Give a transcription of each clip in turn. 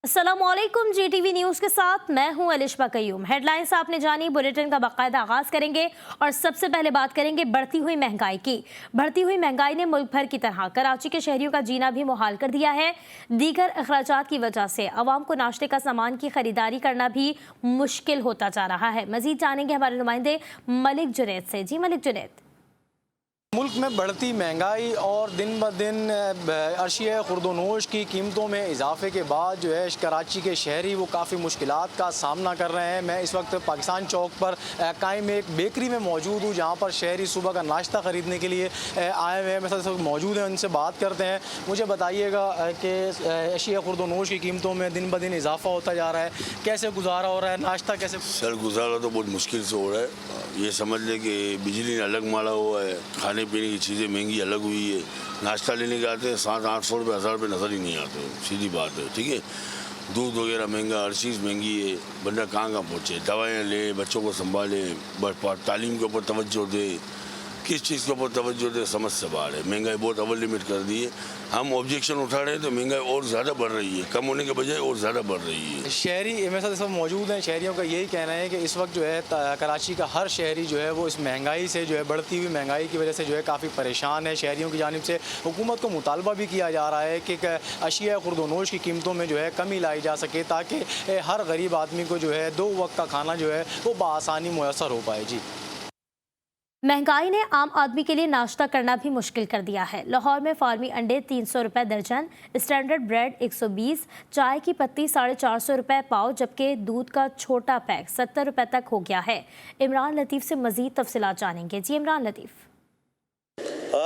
अस्सलामुअलैकुम, जीटीवी न्यूज़ के साथ मैं हूं अलिशबा कयूम। हेडलाइंस आपने जानी, बुलेटिन का बाकायदा आगाज़ करेंगे और सबसे पहले बात करेंगे बढ़ती हुई महंगाई की। बढ़ती हुई महंगाई ने मुल्क भर की तरह कराची के शहरियों का जीना भी मुहाल कर दिया है। दीगर अखराजात की वजह से अवाम को नाश्ते का सामान की खरीदारी करना भी मुश्किल होता जा रहा है। मजीद जानेंगे हमारे नुमाइंदे मलिक जुनैद से। जी मलिक जुनैद। मुल्क में बढ़ती महंगाई और दिन ब दिन अशिया खुर्दोनोश की कीमतों में इजाफे के बाद जो है कराची के शहरी वो काफ़ी मुश्किलात का सामना कर रहे हैं। मैं इस वक्त पाकिस्तान चौक पर कायम एक बेकरी में मौजूद हूँ, जहाँ पर शहरी सुबह का नाश्ता ख़रीदने के लिए आए हुए हैं। मेरे साथ मौजूद हैं, उनसे बात करते हैं। मुझे बताइएगा कि अशिया खुर्दोनोश की कीमतों में दिन ब दिन इजाफा होता जा रहा है, कैसे गुजारा हो रहा है, नाश्ता कैसे? सर गुजारा तो बहुत मुश्किल से हो रहा है। ये समझ लें कि बिजली ने अलग मारा हुआ है, खाने पीने की चीज़ें महंगी अलग हुई है। नाश्ता लेने के आते हैं 700-800 रुपये 1000 रुपये नज़र ही नहीं आते, सीधी बात है। ठीक है, दूध वगैरह महंगा, हर चीज़ महंगी है। बंदा कहाँ पहुँचे, दवाएँ ले, बच्चों को संभालें, तालीम के ऊपर तवज्जो दे, किस चीज़ के ऊपर तवज्जो दे, समझ से बाहर है। महंगाई बहुत अवल लिमिट कर दी है। हम ऑब्जेक्शन उठा रहे हैं तो महंगाई और ज़्यादा बढ़ रही है, कम होने के बजाय और ज़्यादा बढ़ रही है। शहरी मेरे साथ सब मौजूद हैं। शहरियों का यही कहना है कि इस वक्त जो है कराची का हर शहरी जो है वो इस महंगाई से जो है बढ़ती हुई महंगाई की वजह से जो है काफ़ी परेशान है। शहरियों की जानिब से हुकूमत को मुतालबा भी किया जा रहा है कि अशिया खुर्दोनोश की कीमतों में जो है कमी लाई जा सके, ताकि हर गरीब आदमी को जो है 2 वक्त का खाना जो है वो बआसानी मुयसर हो पाए। जी, महंगाई ने आम आदमी के लिए नाश्ता करना भी मुश्किल कर दिया है। लाहौर में फार्मी अंडे 300 रुपये दर्जन, स्टैंडर्ड ब्रेड 120, चाय की पत्ती 450 रुपये पाव, जबकि दूध का छोटा पैक 70 रुपये तक हो गया है। इमरान लतीफ़ से मज़ीद तफसीलात जानेंगे। जी इमरान लतीफ़।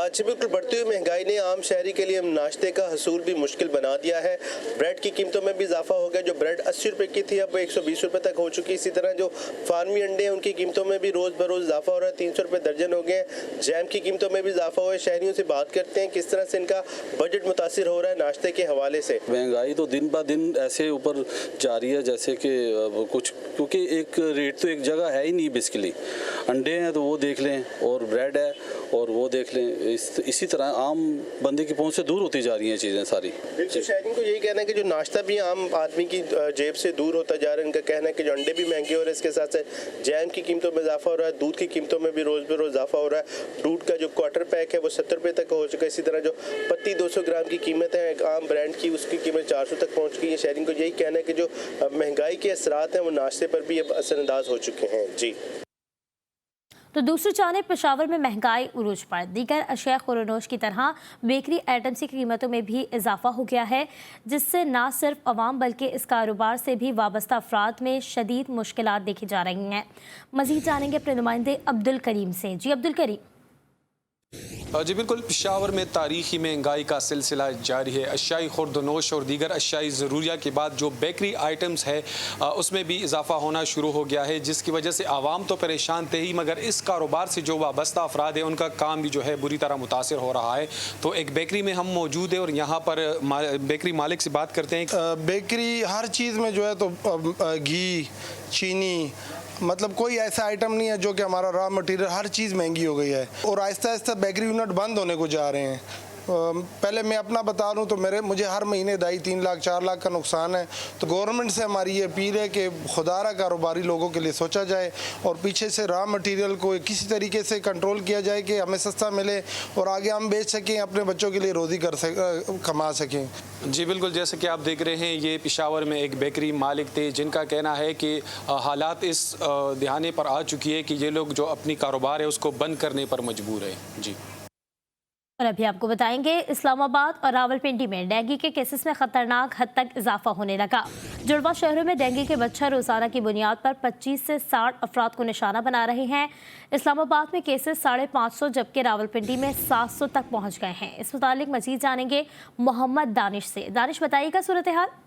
जी बिल्कुल, बढ़ती हुई महंगाई ने आम शहरी के लिए नाश्ते का हसूल भी मुश्किल बना दिया है। ब्रेड की कीमतों में भी इजाफा हो गया। जो ब्रेड 80 रुपये की थी अब 120 रुपये तक हो चुकी। इसी तरह जो फार्मी अंडे हैं उनकी कीमतों में भी रोज़ बरोज़ इजाफा हो रहा है, 300 रुपये दर्जन हो गए। जैम की कीमतों में भी इजाफा हुआ है। शहरियों से बात करते हैं किस तरह से इनका बजट मुतासिर हो रहा है नाश्ते के हवाले से। महंगाई तो दिन ब दिन ऐसे ऊपर जा रही है जैसे कि कुछ, क्योंकि एक रेट तो एक जगह है ही नहीं। बेसिकली अंडे हैं तो वो देख लें, और ब्रेड है और वो देख लें। इसी तरह आम बंदे की पहुंच से दूर होती जा रही हैं चीज़ें सारी। बिल्कुल, शहरियों को यही कहना है कि जो नाश्ता भी आम आदमी की जेब से दूर होता जा रहा है। इनका कहना है कि जो अंडे भी महंगे हो रहे हैं, इसके साथ साथ जैम की कीमतों में इजाफा हो रहा है, दूध की कीमतों में भी रोज़ बरोज़ इजाफा हो रहा है। दूध का जो क्वार्टर पैक है वो 70 रुपये तक हो चुका है। इसी तरह जो पत्ती 200 ग्राम की कीमत है आम ब्रांड की, उसकी कीमत 400 तक पहुँच गई है। शहरियों को यही कहना है कि जो महंगाई के असरात हैं वो नाश्ते पर भी अब असरअंदाज हो चुके हैं। जी, तो दूसरी जानिब पेशावर में महंगाई उरूज पर। दीगर अशिया खुर्दोनोश की तरह बेकरी आइटम्स की कीमतों में भी इजाफा हो गया है, जिससे न सिर्फ अवाम बल्कि इस कारोबार से भी वाबस्ता अफराद में शदीद मुश्किलात देखी जा रही हैं। मजीद जानेंगे अपने नुमाइंदे अब्दुल करीम से। जी अब्दुल करीम। जी बिल्कुल, पेशावर में तारीखी महंगाई का सिलसिला जारी है। अशियाई खुर्दोनोश और दीगर अशियाई ज़रूरिया के बाद जो बेकरी आइटम्स है उसमें भी इजाफा होना शुरू हो गया है, जिसकी वजह से आवाम तो परेशान थे ही, मगर इस कारोबार से जो वाबस्ता अफराद है उनका काम भी जो है बुरी तरह मुतासर हो रहा है। तो एक बेकरी में हम मौजूद है और यहाँ पर बेकरी मालिक से बात करते हैं। बेकरी हर चीज़ में जो है तो घी, चीनी, मतलब कोई ऐसा आइटम नहीं है जो कि हमारा रॉ मटेरियल, हर चीज़ महंगी हो गई है और आहिस्ता आहिस्ता बेकरी यूनिट बंद होने को जा रहे हैं। पहले मैं अपना बता दूं तो मुझे हर महीने 2.5-3 लाख 4 लाख का नुकसान है। तो गवर्नमेंट से हमारी ये अपील है कि खुदारा कारोबारी लोगों के लिए सोचा जाए और पीछे से रॉ मटेरियल को किसी तरीके से कंट्रोल किया जाए कि हमें सस्ता मिले और आगे हम बेच सकें, अपने बच्चों के लिए रोज़ी कमा सकें। जी बिल्कुल, जैसे कि आप देख रहे हैं ये पेशावर में एक बेकरी मालिक थे, जिनका कहना है कि हालात इस दहाने पर आ चुकी है कि ये लोग जो अपनी कारोबार है उसको बंद करने पर मजबूर है। जी, और अभी आपको बताएंगे इस्लामाबाद और रावलपिंडी में डेंगू के केसेस में खतरनाक हद तक इजाफा होने लगा। जुड़वा शहरों में डेंगू के मच्छर रोजाना की बुनियाद पर 25 से 60 अफराद को निशाना बना रहे हैं। इस्लामाबाद में केसेस 550, जबकि रावलपिंडी में 700 तक पहुंच गए हैं। इस मुतालिक मजीद जानेंगे मोहम्मद दानिश से। दानिश, बताइएगा सूरत हाल।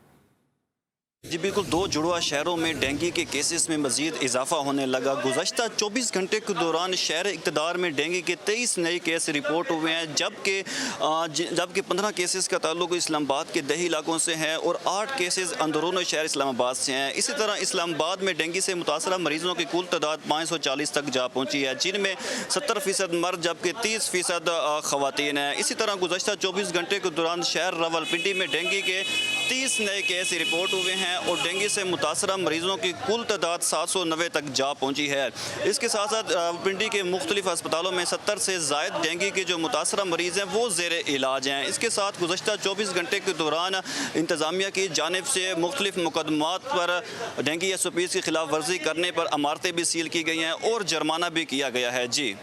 जी बिल्कुल, 2 जुड़वा शहरों में डेंगू के केसेस में मजीद इजाफा होने लगा। गुज़श्ता 24 घंटे के दौरान शहर इक़्तिदार में डेंगू के 23 नए केस रिपोर्ट हुए हैं, जबकि 15 केसेस का ताल्लुक इस्लामाबाद के दही इलाकों से है और 8 केसेस अंदरून शहर इस्लामाबाद से हैं। इसी तरह इस्लामाबाद में डेंगू से मुतासरा मरीजों की कुल तादाद 540 तक जा पहुँची है, जिनमें 70% मर्द जबकि 30% ख़वातीन हैं। इसी तरह गुज़श्ता 24 घंटे के दौरान शहर रावलपिंडी में डेंगू के 30 नए केस रिपोर्ट हुए हैं और डेंगू से मुतासरा मरीजों की कुल तादाद 790 तक जा पहुँची है। इसके साथ साथ पिंडी के मुख्तलिफ अस्पतालों में 70 से ज़ायद डेंगू के जो मुतासरा मरीज़ हैं वो ज़ेर इलाज हैं। इसके साथ गुज़श्ता 24 घंटे के दौरान इंतज़ामिया की जानिब से मुख्तलिफ मुकदमात पर डेंगू SOPs की खिलाफ वर्जी करने पर इमारतें भी सील की गई हैं और जुर्माना भी किया गया है। जी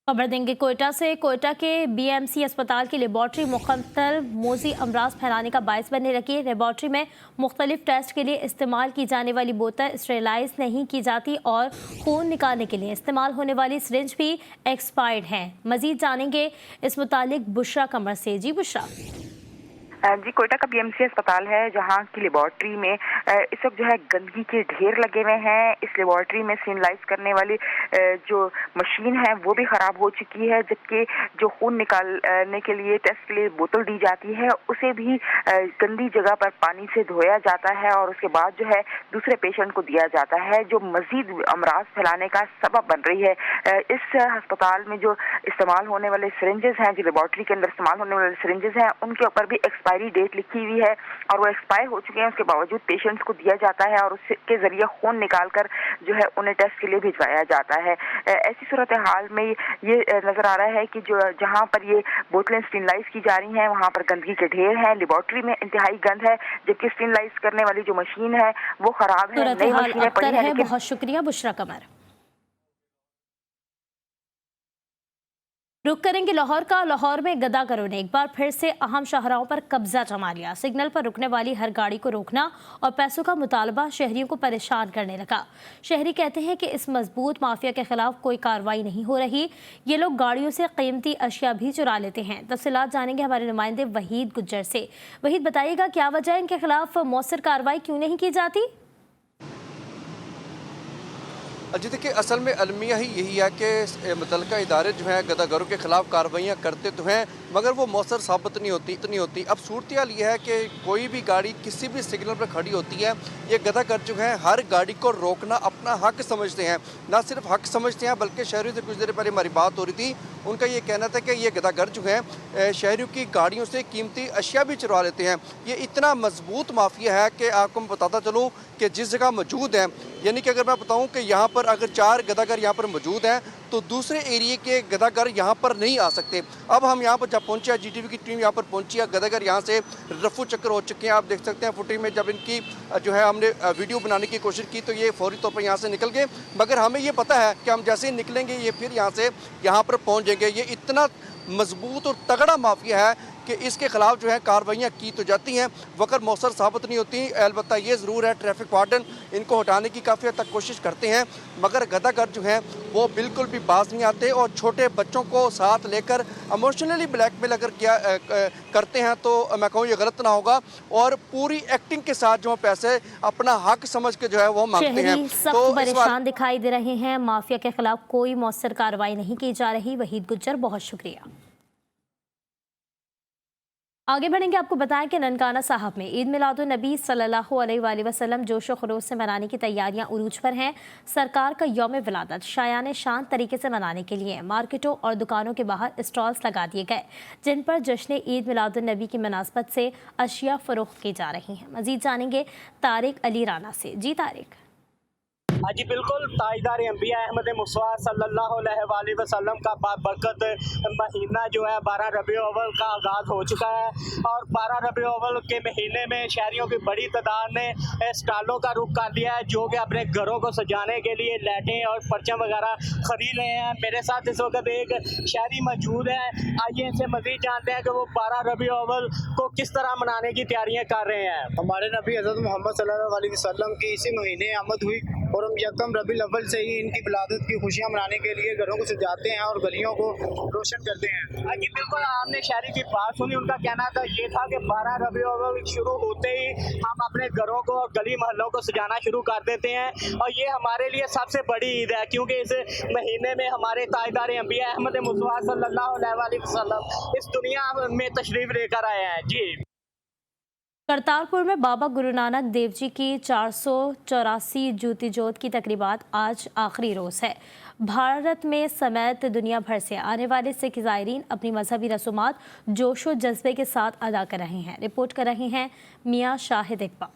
खबर देंगे कोयटा से। कोयटा के BMC अस्पताल की लेबॉर्ट्री मुख्तलिफ मोज़ी अमराज फैलाने का बायस बनने लगी। लेबॉर्ट्री में मुख्तलिफ टेस्ट के लिए इस्तेमाल की जाने वाली बोतल स्टेरलाइज नहीं की जाती और खून निकालने के लिए इस्तेमाल होने वाली सिरिंज भी एक्सपायर्ड हैं। मजीद जानेंगे इस मुतालिक बुशरा कमर से। जी बुशरा। जी कोयटा का BMC अस्पताल है जहां की लेबॉर्ट्री में इस वक्त जो है गंदगी के ढेर लगे हुए हैं। इस लेबॉर्ट्री में स्टेरलाइज करने वाली जो मशीन है वो भी ख़राब हो चुकी है, जबकि जो खून निकालने के लिए टेस्ट के लिए बोतल दी जाती है उसे भी गंदी जगह पर पानी से धोया जाता है और उसके बाद जो है दूसरे पेशेंट को दिया जाता है, जो मज़ीद अमराज फैलाने का सबब बन रही है। इस अस्पताल में जो इस्तेमाल होने वाले सिरिंजेस हैं, जो लेबॉर्ट्री के अंदर इस्तेमाल होने वाले सिरिंजेस हैं, उनके ऊपर भी एक्सपायरी डेट लिखी हुई है और वो एक्सपायर हो चुके हैं। उसके बावजूद पेशेंट्स को दिया जाता है और उसके ज़रिए खून निकालकर जो है उन्हें टेस्ट के लिए भिजवाया जाता है। ऐसी सूरत हाल में ये नज़र आ रहा है कि जो जहाँ पर ये बोतलें स्टेरलाइज की जा रही हैं वहाँ पर गंदगी के ढेर हैं, लेबॉर्ट्री में इंतहाई गंद है, जबकि स्टेरलाइज करने वाली जो मशीन है वो ख़राब है। नई मशीनें पड़ी हैं। बहुत शुक्रिया बुशरा कमर। रुक करेंगे लाहौर का। लाहौर में गदागरों ने एक बार फिर से अहम शाहराहों पर कब्जा जमा लिया। सिग्नल पर रुकने वाली हर गाड़ी को रोकना और पैसों का मुतालबा शहरियों को परेशान करने लगा। शहरी कहते हैं कि इस मजबूत माफिया के खिलाफ कोई कार्रवाई नहीं हो रही। ये लोग गाड़ियों से कीमती अशिया भी चुरा लेते हैं। तफसीलात जानेंगे हमारे नुमाइंदे वहीद गुज्जर से। वहीद, बताइएगा क्या वजह है, इनके खिलाफ मौसर कार्रवाई क्यों नहीं की जाती? जी देखिए, असल में अलमिया ही यही है कि मुतल्लिका इदारे जो हैं गदागरों के ख़िलाफ़ कार्रवाइयाँ करते तो हैं मगर वो मौसर साबित नहीं होती। अब सूरत हाल ये है कि कोई भी गाड़ी किसी भी सिग्नल पर खड़ी होती है, ये गदागर जो हैं हर गाड़ी को रोकना अपना हक समझते हैं। ना सिर्फ हक समझते हैं बल्कि शहरियों से कुछ देर पहले हमारी बात हो रही थी, उनका ये कहना था कि ये गदागर जो हैं शहरियों की गाड़ियों से कीमती अशिया भी चुरा लेते हैं। ये इतना मजबूत माफिया है कि आपको मैं बताता चलूँ कि जिस जगह मौजूद हैं, यानी कि अगर मैं बताऊं कि यहाँ पर अगर 4 गदागर यहाँ पर मौजूद हैं तो दूसरे एरिए के गदागर यहाँ पर नहीं आ सकते। अब हम यहाँ पर जब पहुँचे, GTV की टीम यहाँ पर पहुँची है, गदागर यहाँ से रफू चक्कर हो चुके हैं। आप देख सकते हैं फुटेज में जब इनकी जो है हमने वीडियो बनाने की कोशिश की तो ये फौरी तौर पर यहाँ से निकल गए, मगर हमें ये पता है कि हम जैसे ही निकलेंगे ये फिर यहाँ पर पहुँच जाएंगे। ये इतना मजबूत और तगड़ा माफिया है कि इसके खिलाफ जो है कार्रवाइयाँ की तो जाती हैं मगर मौसर साबित नहीं होती। अलबत्ता ये ज़रूर है वार्डन इनको हटाने की काफ़ी हद तक कोशिश करते हैं मगर गदागर जो हैं वो बिल्कुल भी बाज नहीं आते और छोटे बच्चों को साथ लेकर इमोशनली ब्लैकमेल अगर किया करते हैं तो मैं कहूँ ये गलत ना होगा और पूरी एक्टिंग के साथ जो पैसे अपना हक समझ के जो है वो मांगते हैं। तो परेशान दिखाई दे रहे हैं। माफिया के खिलाफ कोई मौसर कार्रवाई नहीं की जा रही। वहीद गुज्जर, बहुत शुक्रिया। आगे बढ़ेंगे। आपको बताएं कि ननकाना साहब में ईद मिलादुन नबी सल्लल्लाहु अलैहि वसल्लम जोशो खरोश से मनाने की तैयारियां उरूज पर हैं। सरकार का यौम विलादत शायान शान तरीके से मनाने के लिए मार्केटों और दुकानों के बाहर स्टॉल्स लगा दिए गए जिन पर जश्न ईद मिलादुन नबी की मुनासबत से अशिया फरोख्त की जा रही हैं। मजीद जानेंगे तारिक अली राना से। जी तारिक। जी बिल्कुल, ताजदार अंबिया अहमद मुस्तफ़ा सल्लल्लाहु अलैहि वसल्लम का बाबरकत महीना जो है 12 रबीउल अव्वल का आगाज़ हो चुका है और 12 रबीउल अव्वल के महीने में शहरियों की बड़ी तादाद ने स्टॉलों का रुख कर लिया है जो कि अपने घरों को सजाने के लिए लाइटें और परचम वगैरह खरीद रहे हैं। मेरे साथ इस वक्त एक शहरी मौजूद है, आइए इनसे मज़ीद जानते हैं कि वो 12 रबीउल अव्वल को किस तरह मनाने की तैयारियाँ कर रहे हैं। हमारे नबी हज़रत मोहम्मद सल्लल्लाहु अलैहि वसल्लम की इसी महीने आमद हुई और हम यकम रबीउल अव्वल से ही इनकी विलादत की खुशियाँ मनाने के लिए घरों को सजाते हैं और गलियों को रोशन करते हैं। जी बिल्कुल, आपने शहरी की बात सुनी, उनका कहना था ये था कि 12 रबीउल अव्वल शुरू होते ही हम अपने घरों को और गली मोहल्लों को सजाना शुरू कर देते हैं और ये हमारे लिए सबसे बड़ी ईद है क्योंकि इस महीने में हमारे ताजदार अंबिया अहमद मुस्तफ़ा सल्लल्लाहु अलैहि वसल्लम इस दुनिया में तशरीफ लेकर आए हैं। जी। करतारपुर में बाबा गुरु नानक देव जी की 484 ज्योति जोत की तकरीबात आज आखिरी रोज़ है। भारत में समेत दुनिया भर से आने वाले सिख ज़ायरीन अपनी मजहबी रसूमात जोश व जज्बे के साथ अदा कर रहे हैं। रिपोर्ट कर रहे हैं मियां शाहिद इकबाल।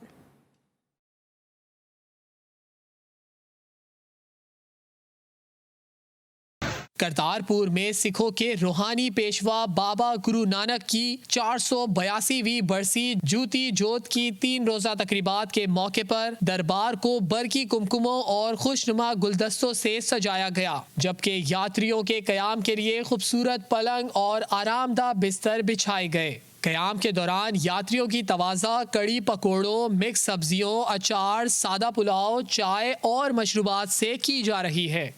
करतारपुर में सिखों के रूहानी पेशवा बाबा गुरु नानक की 482वीं बरसी जूती जोत की 3 रोजा तकरीबात के मौके पर दरबार को बरकी कुमकुमों और खुशनुमा गुलदस्तों से सजाया गया, जबकि यात्रियों के कयाम के लिए खूबसूरत पलंग और आरामदा बिस्तर बिछाए गए। कयाम के दौरान यात्रियों की तवाज़ा कड़ी पकौड़ों, मिक्स सब्जियों, अचार, सादा पुलाव, चाय और मशरूबात से की जा रही है।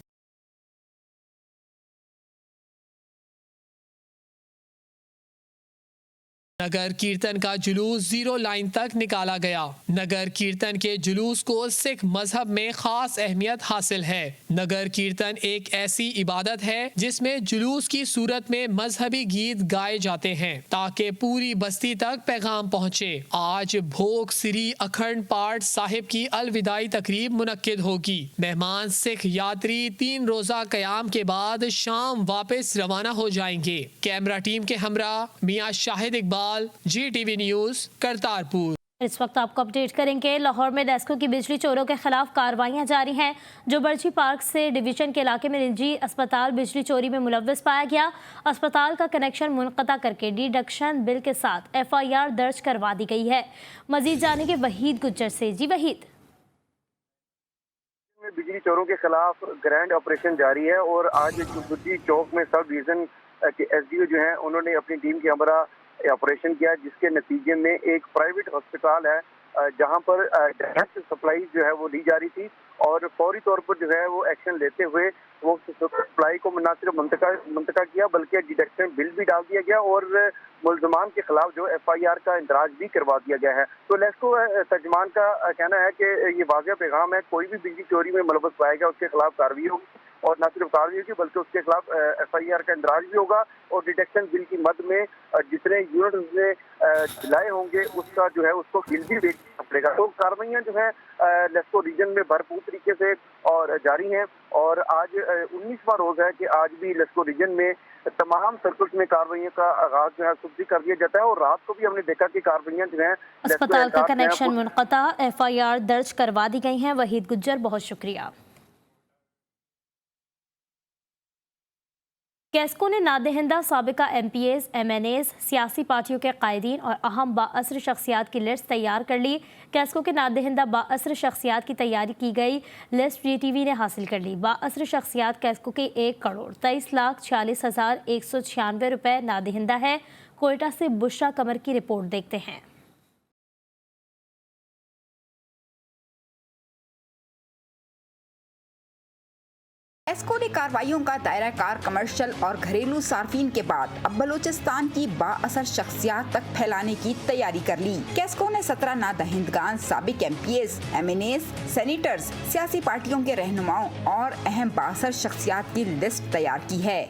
नगर कीर्तन का जुलूस 0 लाइन तक निकाला गया। नगर कीर्तन के जुलूस को सिख मजहब में खास अहमियत हासिल है। नगर कीर्तन एक ऐसी इबादत है जिसमें जुलूस की सूरत में मजहबी गीत गाए जाते हैं ताकि पूरी बस्ती तक पैगाम पहुँचे। आज भोग श्री अखंड पाठ साहिब की अलविदाई तकरीब मुनक्किद होगी। मेहमान सिख यात्री 3 रोजा कयाम के बाद शाम वापस रवाना हो जाएंगे। कैमरा टीम के हमरा मियां शाहिद इकबाल, GTV न्यूज़, करतारपुर। इस वक्त आपको अपडेट करेंगे। लाहौर में डेस्को की बिजली चोरों के खिलाफ कार्रवाइयां जारी हैं। जो बर्ची पार्क से डिवीजन के इलाके में निजी अस्पताल बिजली चोरी में मुलव्वस पाया गया। अस्पताल का कनेक्शन मुनक़ता करके डिडक्शन बिल के साथ FIR दर्ज करवा दी गई है। मजीद जानेंगे वहीद गुज्जर से। जी वहीद। बिजली चोरों के खिलाफ ग्रैंड ऑपरेशन जारी है और आज गुद्दी चौक में सब डिवीजन के SDO जो हैं उन्होंने अपनी टीम के हमरा ऑपरेशन किया, जिसके नतीजे में एक प्राइवेट अस्पताल है जहां पर डायरेक्ट सप्लाई जो है वो दी जा रही थी और फौरी तौर पर जो है वो एक्शन लेते हुए वो सप्लाई को न सिर्फ मुंतका किया बल्कि डिडक्शन बिल भी डाल दिया गया और मुल्ज़मान के खिलाफ जो FIR का इंदराज भी करवा दिया गया है। तो लेस्को तर्जमान का कहना है कि ये वाज़ेह पैगाम है, कोई भी बिजली चोरी में मुलव्वस पाएगा उसके खिलाफ कार्रवाई होगी और न सिर्फ कार्रवाई होगी बल्कि उसके खिलाफ FIR का इंदराज भी होगा और डिडक्शन बिल की मद में जितने यूनिट उसने दिलाए होंगे उसका जो है उसको बिल भी बेचना पड़ेगा। तो कार्रवाइयाँ जो है लेस्को रीजन में भरपूर तरीके से और जारी हैं और आज 19वां रोज है कि आज भी लेस्को रीजन में तमाम सर्कल्स में कार्रवाइयों का आगाज जो है सुबह कर दिया जाता है और रात को भी हमने देखा कि कार्रवाइयाँ जो है अस्पताल का कनेक्शन मुनक़ता, FIR दर्ज करवा दी गई हैं। वहीद गुज्जर, बहुत शुक्रिया। कैस्को ने नादहिंदा साबिका MPAs, MNAs, सियासी पार्टियों के कायदीन और अहम बाअसर शख्सियात की लिस्ट तैयार कर ली। कैस्को के नादहिंदा बाअसर शख्सियात की तैयारी की गई लिस्ट GTV ने हासिल कर ली। बाअसर शख्सियात कैस्को के 1,46,4196 रुपये नादहिंदा है। कोयटा से बुशरा कमर की रिपोर्ट देखते हैं। कैस्को ने कार्रवाइयों का दायरा कार कमर्शियल और घरेलू सार्फिन के बाद अब बलूचिस्तान की बाअसर शख्सियात तक फैलाने की तैयारी कर ली। कैस्को ने 17 नादहिंदगान, साबिक MPAs, MNAs, सेनेटर्स, सियासी पार्टियों के रहनुमाओं और अहम बाअसर शख्सियात की लिस्ट तैयार की है।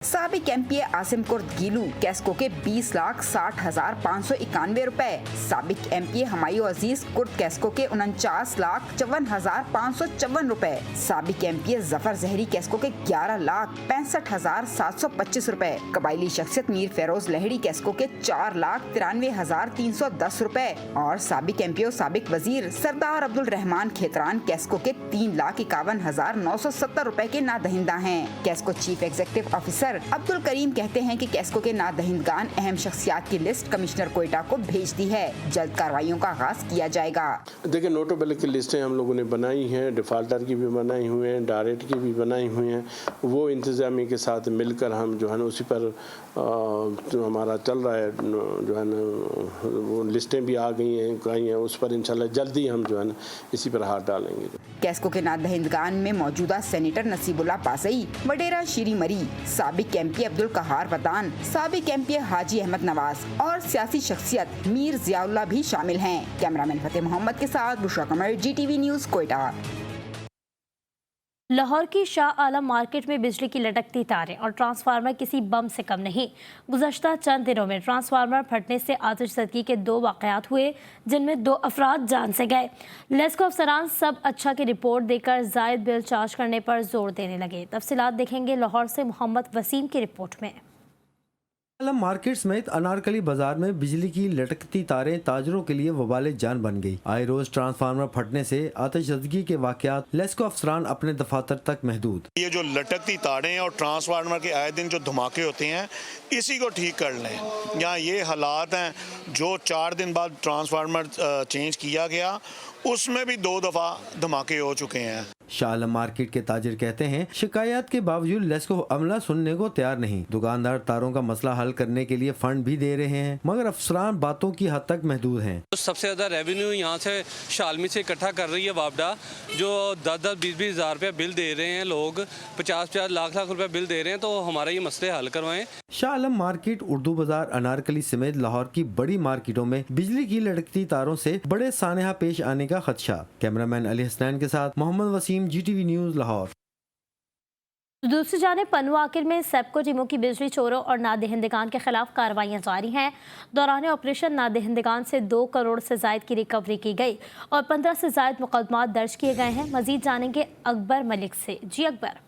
साबिक MPA आसिम कुर्द गीलू कैस्को के 20,60,591 रुपए। साबिक MPA हमायूं अजीज कुर्द कैस्को के 49,54,554 रुपए। साबिक MPA जफर जहरी कैस्को के 11,65,725 रुपए। कबायली शख्सियत मीर फेरोज लहड़ी कैस्को के 4,93,310 रुपए और साबिक MPO साबिक वजीर सरदार अब्दुल रहमान खेतरान कैस्को के 3,51,970 रुपए के नादहिंदा हैं। कैस्को chief executive officer Abdul Karim कहते हैं कि कैस्को के नादहिंदगान अहम शख्सियात की लिस्ट कमिश्नर कोयटा को भेज दी है। जल्द कार्रवाइयों का आगाज किया जाएगा। देखिए, नोटेबल की लिस्टें हम लोगों ने बनाई हैं, डिफाल्टर की भी बनाई हुई हैं, डायरेक्ट की भी बनाई हुई हैं। वो इंतजामी के साथ मिलकर हम जो है ना उसी पर जो हमारा चल रहा है जो है ना वो लिस्टें भी आ गई हैं उस पर इंशाल्लाह जल्दी हम जो है ना इसी पर हाथ डालेंगे। कैस्को के नादहिंदगान में मौजूदा सेनेटर नसीबुल्लाह पासई, वडेरा शीरी मरी, साबिक MP अब्दुल कहार वतान, साबिक MP हाजी अहमद नवाज और सियासी शख्सियत मीर जियाउल्लाह भी शामिल हैं। कैमरामैन फतेह मोहम्मद के साथ बुशरा कमर, GTV न्यूज़, कोयटा। लाहौर की शाह आलम मार्केट में बिजली की लटकती तारें और ट्रांसफार्मर किसी बम से कम नहीं। गुज़श्ता चंद दिनों में ट्रांसफार्मर फटने से आतिशज़दगी के 2 वाक़यात हुए, जिनमें 2 अफराद जान से गए। लेस्को अफसरान सब अच्छा की रिपोर्ट देकर ज़ायद बिल चार्ज करने पर जोर देने लगे। तफसीलात देखेंगे लाहौर से मोहम्मद वसीम की रिपोर्ट में। आलम मार्केट समेत अनारकली बाजार में बिजली की लटकती तारें ताजरों के लिए वबाले जान बन गई। आए रोज ट्रांसफार्मर फटने से आतिशज़दगी के वाक़यात लेस्को अफसरान अपने दफातर तक महदूद। ये जो लटकती तारें और ट्रांसफार्मर के आए दिन जो धमाके होते हैं, इसी को ठीक कर लें। यहाँ ये हालात हैं, जो 4 दिन बाद ट्रांसफार्मर चेंज किया गया उसमें भी 2 दफ़ा धमाके हो चुके हैं। शाह आलम मार्केट के ताजिर कहते हैं, शिकायत के बावजूद लेस्को अमला सुनने को तैयार नहीं। दुकानदार तारों का मसला हल करने के लिए फंड भी दे रहे हैं, मगर अफसरान बातों की हद तक महदूद हैं। सबसे ज़्यादा रेवेन्यू यहाँ से शालमी से इकट्ठा कर रही है वापडा, जो 10-10, 20-20 हज़ार रुपया बिल दे रहे हैं लोग, 50-50 लाख रुपया बिल दे रहे हैं। तो हमारा ये मसले हल करवाएं। शाह आलम मार्केट, उर्दू बाजार, अनारकली समेत लाहौर की बड़ी मार्केटों में बिजली की लटकती तारों से बड़े सानहा पेश आने का खदशा। कैमरामैन अली हसनैन के साथ मोहम्मद वसीम, GTV न्यूज़, लाहौर। दूसरी जानिब पन्नू आकिर में सेप्को टीमों की बिजली चोरों और नादहिंदगान के खिलाफ कार्रवाइयां जारी हैं। दौरान ऑपरेशन नादहिंदगान से 2 करोड़ से जायद की रिकवरी की गई और 15 से जायद मुकदमात दर्ज किए गए हैं। मजीद जानेंगे अकबर मलिक से। जी अकबर।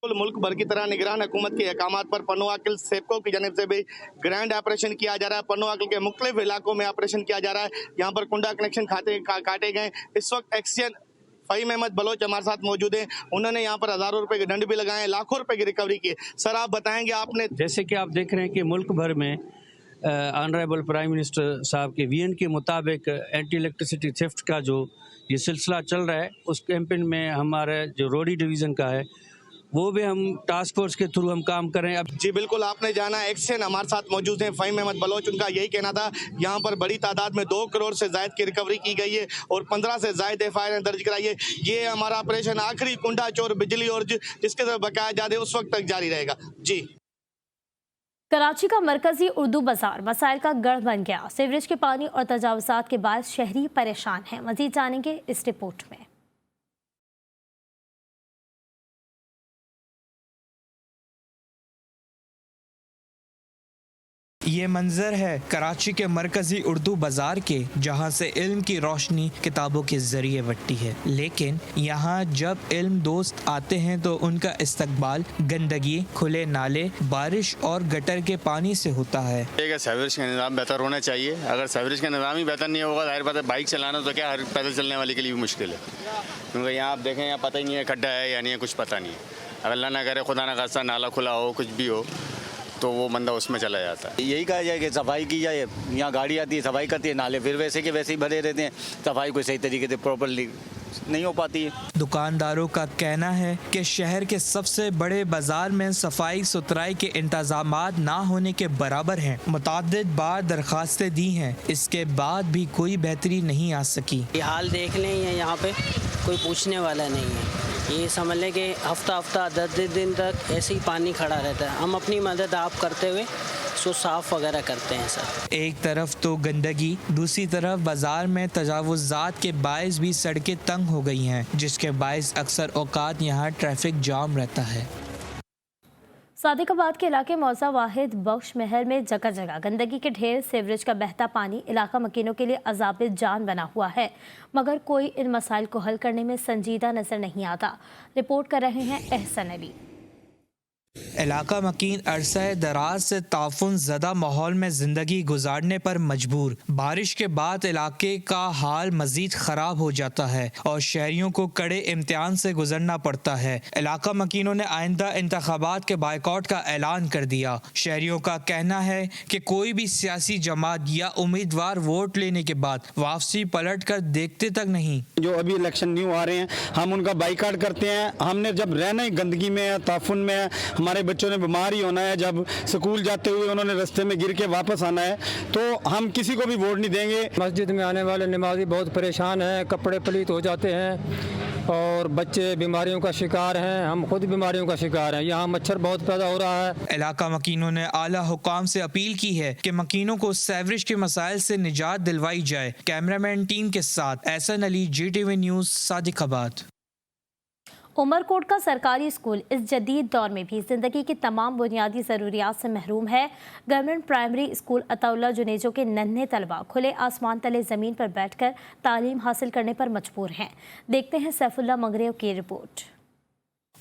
मुल्क भर की तरह निगरान हुकूमत के अहकामात पर पन्नू आकिल सेप्को की जानिब से भी ग्रैंड ऑपरेशन किया जा रहा है। पन्नू आकिल के मुख्तलिफ इलाकों में ऑपरेशन किया जा रहा है। यहाँ पर कुंडा कनेक्शन काटे गए। इस वक्त एक्सियन फ़हीम अहमद बलोच हमारे साथ मौजूद हैं। उन्होंने यहाँ पर हज़ारों रुपए के दंड भी लगाए, लाखों रुपए की रिकवरी की। सर, आप बताएंगे, आपने जैसे कि आप देख रहे हैं कि मुल्क भर में ऑनरेबल प्राइम मिनिस्टर साहब के विजन के मुताबिक एंटी इलेक्ट्रिसिटी थेफ्ट का जो ये सिलसिला चल रहा है, उस कैंपेन में हमारे जो रोडी डिवीज़न का है वो भी हम टास्क फोर्स के थ्रू हम काम कर रहे हैं। अब जी बिल्कुल, आपने जाना एक्शन हमारे साथ मौजूद हैं फ़हीम अहमद बलोच। उनका यही कहना था, यहाँ पर बड़ी तादाद में 2 करोड़ से जायद की रिकवरी की गई है और 15 से जायद FIR दर्ज कराई है। ये हमारा ऑपरेशन आखिरी कुंडा चोर बिजली और जिसके तरफ बकाया जादे उस वक्त तक जारी रहेगा। जी। कराची का मरकजी उर्दू बाजार मसाइल का गढ़ बन गया। सीवरेज के पानी और तजावुजात के बाद शहरी परेशान हैं। मजीद जानेंगे इस रिपोर्ट में। ये मंजर है कराची के मरकजी उर्दू बाजार के, जहाँ से इल्म की रोशनी किताबों के जरिए बढ़ती है। लेकिन यहाँ जब इल्म दोस्त आते हैं तो उनका इस्तकबाल गंदगी, खुले नाले, बारिश और गटर के पानी से होता है। सीवरेज का निज़ाम बेहतर होना चाहिए। अगर सीवरेज का निज़ाम ही बेहतर नहीं होगा, जाहिर बात है बाइक चलाना तो क्या हर पैदल चलने वाले के लिए भी मुश्किल है। क्योंकि यहाँ आप देखें, यहाँ पता ही नहीं है खड्डा है या नहीं है, कुछ पता नहीं है। अगर अल्लाह ना करे, खुदा ना खास्ता, नाला खुला हो, कुछ भी हो, तो वो बंदा उसमें चला जाता है। यही कहा जाए कि सफाई की जाए। यहाँ गाड़ी आती है, सफाई करती है, नाले फिर वैसे के वैसे ही भरे रहते हैं। सफाई कोई सही तरीके से प्रॉपरली नहीं हो पाती है। दुकानदारों का कहना है कि शहर के सबसे बड़े बाजार में सफाई सुथराई के इंतजामात ना होने के बराबर हैं। मुताद्दिद बार दरखास्तें दी हैं, इसके बाद भी कोई बेहतरी नहीं आ सकी। ये हाल देख लें, यहाँ पे कोई पूछने वाला नहीं है। ये समझ लें कि हफ्ता 10 दिन तक ऐसे ही पानी खड़ा रहता है। हम अपनी मदद आप करते हुए उसको साफ वगैरह करते हैं सर। एक तरफ तो गंदगी, दूसरी तरफ बाजार में तजावुजात के बायस भी सड़कें तंग हो गई हैं, जिसके बायस अक्सर औकात यहाँ ट्रैफिक जाम रहता है। सादिकाबाद के इलाके मौजा वाहिद बख्श महल में जगह जगह गंदगी के ढेर, सीवरेज का बहता पानी इलाका मकीनों के लिए अज़ाब जान बना हुआ है, मगर कोई इन मसाइल को हल करने में संजीदा नजर नहीं आता। रिपोर्ट कर रहे हैं एहसन अली। इलाका मकीन अरसा दराज से ताफुन ज़दा माहौल में ज़िंदगी गुजारने पर मजबूर। बारिश के बाद इलाके का हाल मज़ीद ख़राब हो जाता है और शहरियों को कड़े इम्तिहान से गुजरना पड़ता है। इलाका मकीनों ने आइंदा इंतखाबात के बाइकआउट का ऐलान कर दिया। शहरियों का कहना है कि कोई भी सियासी जमात या उम्मीदवार वोट लेने के बाद वापसी पलट कर देखते तक नहीं। जो अभी इलेक्शन न्यू आ रहे हैं, हम उनका बाइकआउट करते हैं। हमने जब रहना ही गंदगी में, ताफुन में, हमारे बच्चों ने बीमार ही होना है। जब स्कूल जाते हुए उन्होंने रास्ते में गिर के वापस आना है, तो हम किसी को भी वोट नहीं देंगे। मस्जिद में आने वाले नमाजी बहुत परेशान हैं, कपड़े पलीत हो जाते हैं और बच्चे बीमारियों का शिकार हैं। हम खुद बीमारियों का शिकार हैं। यहाँ मच्छर बहुत पैदा हो रहा है। इलाका मकीनों ने आला हुकाम से अपील की है कि मकीनों को सीवरेज के मसाइल से निजात दिलवाई जाए। कैमरामैन टीम के साथ एहसन अली, GTV न्यूज़, सादिकाबाद। उमरकोट का सरकारी स्कूल इस जदीद दौर में भी ज़िंदगी की तमाम बुनियादी ज़रूरियात से महरूम है। Government primary school Ataullah Junejo के नन्हे तलबा खुले आसमान तले ज़मीन पर बैठकर तालीम हासिल करने पर मजबूर हैं। देखते हैं सैफुल्ला मंगरेव की रिपोर्ट।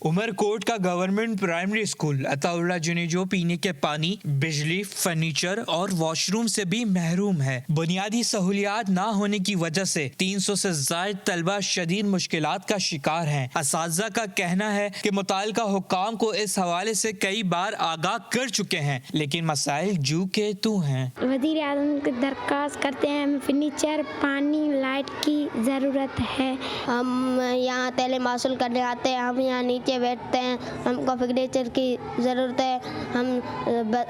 उमरकोट का government primary school Ataullah Junejo पीने के पानी, बिजली, फर्नीचर और वॉशरूम से भी महरूम है। बुनियादी सहूलियात ना होने की वजह से 300 से ज्यादा तलबा शदीद मुश्किलात का शिकार हैं। असातिज़ा का कहना है कि मुताल्लिका हुक्काम को इस हवाले से कई बार आगाह कर चुके हैं, लेकिन मसाइल जू के तू हैं। वज़ीर आज़म को दरख्वास्त करते हैं, हमें फर्नीचर, पानी, लाइट की ज़रूरत है। हम यहाँ तालीम हासिल करने आते हैं, हम यहाँ नीचे बैठते हैं, हमको फर्नीचर की ज़रूरत है। हम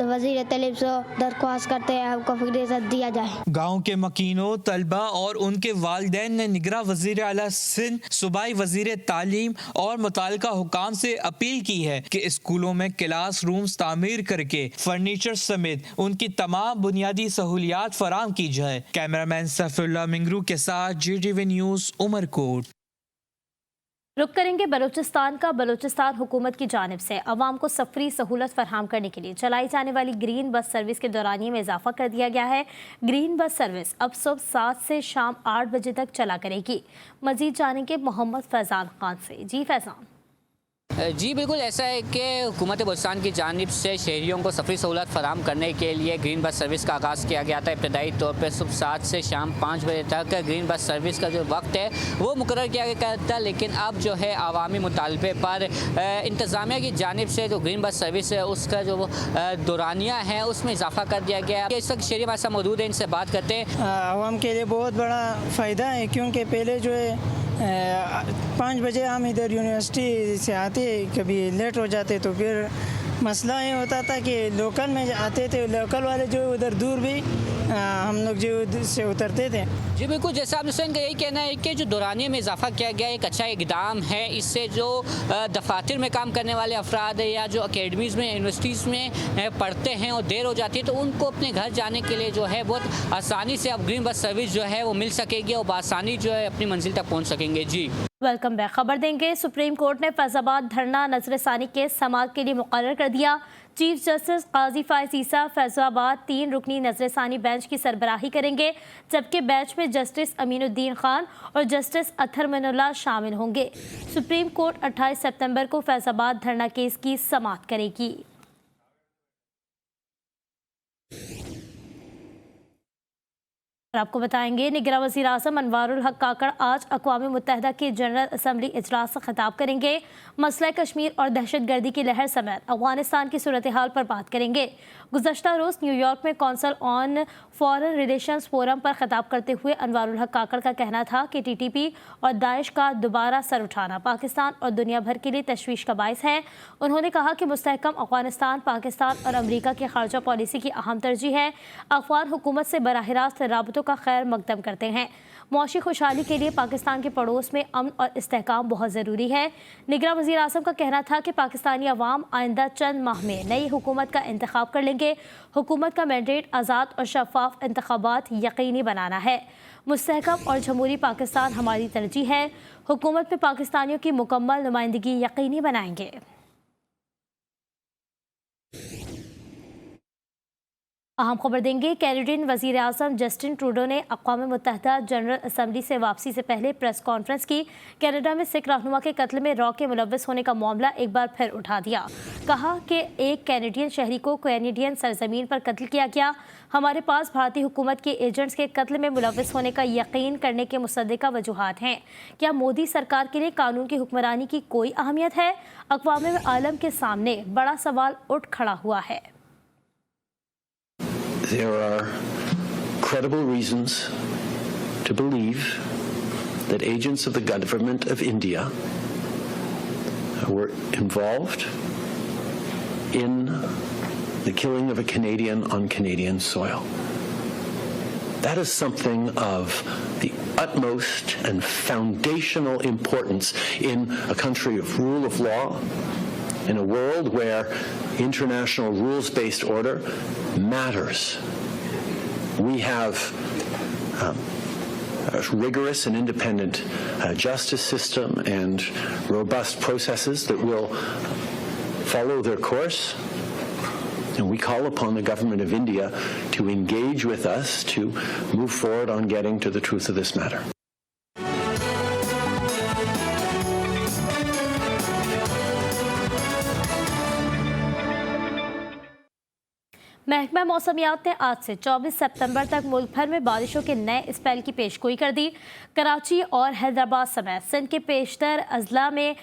वज़ीर तालीम से दरख्वास्त करते हैं, हमको फर्नीचर दिया जाए। गाँव के मकीनों, तलबा और उनके वालिदैन ने निगरा वज़ीर आला सिंध, सूबाई वज़ीर तालीम और मुताल्लिका हुकाम से अपील की है कि स्कूलों में क्लास रूम्स तामीर करके फर्नीचर समेत उनकी तमाम बुनियादी सहूलियात फराहम की जाए। कैमरामैन सैफुल्ला मंगरू के साथ GTV न्यूज़ उमरकोट। रुक करेंगे बलूचिस्तान का। बलूचिस्तान हुकूमत की जानिब से अवाम को सफरी सहूलत फराहम करने के लिए चलाई जाने वाली ग्रीन बस सर्विस के दौरानिये में इजाफा कर दिया गया है। ग्रीन बस सर्विस अब सुबह 7 से शाम 8 बजे तक चला करेगी। मजीद जानेंगे मोहम्मद फैज़ान खान से। जी फैज़ान। जी बिल्कुल ऐसा है कि हुकूमत बलूचिस्तान की जानिब से शहरियों को सफरी सहूलत फराहम करने के लिए ग्रीन बस सर्विस का आगाज़ किया गया था। इब्तदाई तौर पर सुबह 7 से शाम 5 बजे तक ग्रीन बस सर्विस का जो वक्त है वो मुकर्रर किया गया था, लेकिन अब जो है आवामी मुतालबे पर इंतज़ामिया की जानिब से जो ग्रीन बस सर्विस है उसका जो दौरानिया है उसमें इजाफा कर दिया गया है। इस वक्त शहरी हमारे साथ मौजूद है, इनसे बात करते हैं। आवाम के लिए बहुत बड़ा फ़ायदा है, क्योंकि पहले जो है 5 बजे हम इधर यूनिवर्सिटी से आते, कभी लेट हो जाते तो फिर मसला ये होता था कि लोकल में आते थे, लोकल वाले जो उधर दूर भी हम लोग जो से उतरते थे। जी बिल्कुल, जैसा आपने सुना, यही कहना है कि जो दौरानिये में इजाफा किया गया एक अच्छा इकदाम है। इससे जो दफातर में काम करने वाले अफराद है या जो अकेडमीज़ में यूनिवर्सिटीज़ में पढ़ते हैं और देर हो जाती है तो उनको अपने घर जाने के लिए जो है बहुत आसानी से अब ग्रीन बस सर्विस जो है वो मिल सकेगी और बआसानी जो है अपनी मंजिल तक पहुँच सकेंगे। जी वेलकम बैक। खबर देंगे, सुप्रीम कोर्ट ने फैजाबाद धरना नजरसानी केस समाअत के लिए मुकर्रर कर दिया। चीफ जस्टिस काजी फायज़ ईसा फैजाबाद 3 रुकनी नजरसानी बेंच की सरबराही करेंगे, जबकि बेंच में जस्टिस अमीनुद्दीन खान और जस्टिस अतहर मिनुल्लाह शामिल होंगे। सुप्रीम कोर्ट 28 सितंबर को फैजाबाद धरना केस की समाअत करेगी। और आपको बताएंगे, निगरां वज़ीर आज़म अनवारुल हक काकड़ आज अक़वाम मुत्तहिदा की जनरल असम्बली इजलास से खिताब करेंगे। मसला कश्मीर और दहशतगर्दी की लहर समेत अफ़गानिस्तान की सूरत हाल पर बात करेंगे। गुज़श्ता रोज़ न्यूयॉर्क में council on foreign relations forum पर खिताब करते हुए अनवारुल हक काकड़ का कहना था कि TTP और दाइश का दोबारा सर उठाना पाकिस्तान और दुनिया भर के लिए तशवीश का बाइस है। उन्होंने कहा कि मुस्तहकम अफ़गानिस्तान पाकिस्तान और अमरीका की खारजा पॉलिसी की अहम तरजीह है। अफ़गान हुकूमत से बराह रास्त राबतों का खैर मकदम करते हैं। मुआशी खुशहाली के लिए पाकिस्तान के पड़ोस में अमन और इस्तेहकाम बहुत ज़रूरी है। निगरां वज़ीर आज़म का कहना था कि पाकिस्तानी अवाम आइंदा चंद माह में नई हुकूमत का इंतखाब कर लेंगे। हुकूमत का मैंडेट आज़ाद और शफाफ इंतखाबात यकीनी बनाना है। मुस्तहकम और जमहूरी पाकिस्तान हमारी तरजीह है। हुकूमत में पाकिस्तानियों की मुकम्मल नुमाइंदगी यकीनी बनाएंगे। अहम खबर देंगे, कैनेडियन वज़ीर आज़म जस्टिन ट्रूडो ने अक़वाम मुत्तहिदा जनरल असम्बली से वापसी से पहले प्रेस कॉन्फ्रेंस की। कनाडा में सिख रहनुमा के कत्ल में रॉ के मुलव्वस होने का मामला एक बार फिर उठा दिया। कहा कि एक कैनेडियन शहरी को कैनेडियन सरजमीन पर कत्ल किया गया। हमारे पास भारतीय हुकूमत के एजेंट्स के कत्ल में मुलव्वस होने का यकीन करने के मुसद्दिका वजूहात हैं। क्या मोदी सरकार के लिए कानून की हुक्मरानी की कोई अहमियत है? अक़वाम आलम के सामने बड़ा सवाल उठ खड़ा हुआ है। There are credible reasons to believe that agents of the government of India were involved in the killing of a Canadian on Canadian soil. That is something of the utmost and foundational importance in a country of rule of law, in a world where international rules-based order matters. We have rigorous and independent justice system and robust processes that will follow their course. And we call upon the government of India to engage with us to move forward on getting to the truth of this matter. महकमा मौसमियात ने आज से 24 सितंबर तक मुल्क भर में बारिशों के नए स्पेल की पेशगोई कर दी। कराची और हैदराबाद समेत सिंध के पेशतर अजला में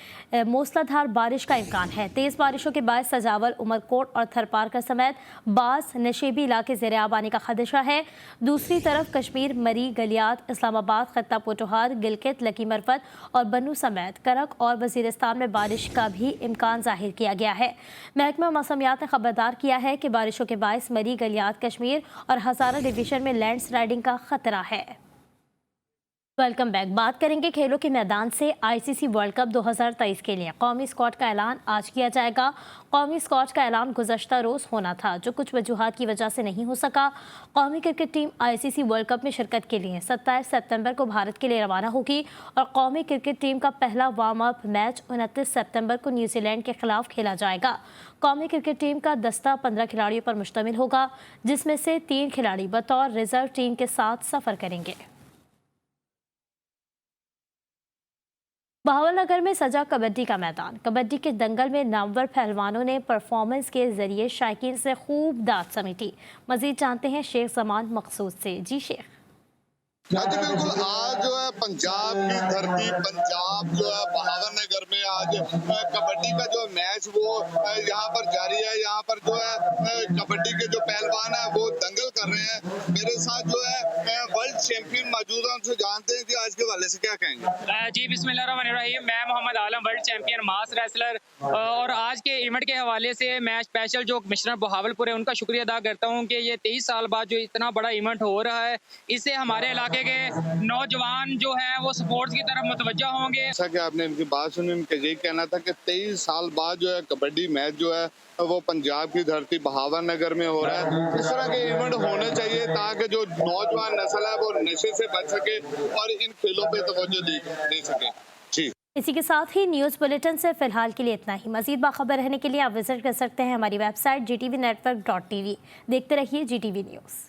मूसलाधार बारिश का इम्कान है। तेज़ बारिशों के बाद सजावल, उमरकोट और थरपारकर समेत बास नशेबी इलाके ज़ेर-आब आने का खदशा है। दूसरी तरफ कश्मीर, मरी, गलियात, इस्लामाबाद, खत्ता पोटोहार, गिलगित, लकी मरफत और बनू समेत करक और वजीरिस्तान में बारिश का भी इम्कान जाहिर किया गया है। महकमा मौसमियात ने खबरदार किया है कि बारिशों के बायस मरी, गलियात, कश्मीर और हज़ारा डिवीजन में लैंडस्लाइडिंग का खतरा है। Welcome back. बात करेंगे खेलों के मैदान से। आईसीसी वर्ल्ड कप 2023 के लिए कौमी स्क्वाड का ऐलान आज किया जाएगा। कौमी स्क्वाड का ऐलान गुज़श्ता रोज़ होना था, जो कुछ वजूहात की वजह से नहीं हो सका। कौमी cricket team ICC world cup में शिरकत के लिए 27 सितंबर को भारत के लिए रवाना होगी और कौमी क्रिकेट टीम का पहला वार्म अप मैच 29 सितंबर को न्यूजीलैंड के खिलाफ खेला जाएगा। कौमी क्रिकेट टीम का दस्ता 15 खिलाड़ियों पर मुश्तमिल होगा, जिसमें से 3 खिलाड़ी बतौर रिजर्व टीम के साथ सफ़र करेंगे। बहावलनगर में सजा कबड्डी का मैदान। कबड्डी के दंगल में नामवर पहलवानों ने परफॉर्मेंस के जरिए शायकीन से खूब दाद समेटी। मजीद जानते हैं शेख जमान मकसूद से। जी शेख। हाँ जी बिल्कुल, आज जो है पंजाब की धरती, पंजाब जो है बहावलनगर में आज कबड्डी का जो मैच वो यहाँ पर जारी है। यहाँ पर जो है कबड्डी के जो पहलवान है वो दंगल कर रहे हैं। मेरे साथ जो है वर्ल्ड चैंपियन मौजूद है, उनसे जानते हैं कि आज के हवाले से क्या कहेंगे। जी बिस्मिल्लाहिर्रहमानिर्रहीम, मैं मोहम्मद आलम, वर्ल्ड चैंपियन मास रेसलर, और आज के इवेंट के हवाले से मैं स्पेशल जो कमिश्नर बहावलपुर है उनका शुक्रिया अदा करता हूँ कि ये 23 साल बाद जो इतना बड़ा इवेंट हो रहा है, इससे हमारे इलाके के नौजवान जो है वो स्पोर्ट्स की तरफ मुतवज्जा होंगे। जैसा कि आपने इनकी बात सुनी, उनका यही कहना था कि 23 साल बाद जो है कबड्डी मैच जो है वो पंजाब की धरती बहावलनगर में हो रहा है। इस तरह के इवेंट होने चाहिए ताकि जो नौजवान नस्ल है वो नशे से बच सके और इन खेलों पे तवज्जो दे सके। जी, इसी के साथ ही न्यूज़ बुलेटिन से फिलहाल के लिए इतना ही। मजीद बाखबर रहने के लिए आप विजिट कर सकते हैं हमारी वेबसाइट GTVnetwork.tv। देखते रहिए GTV न्यूज़।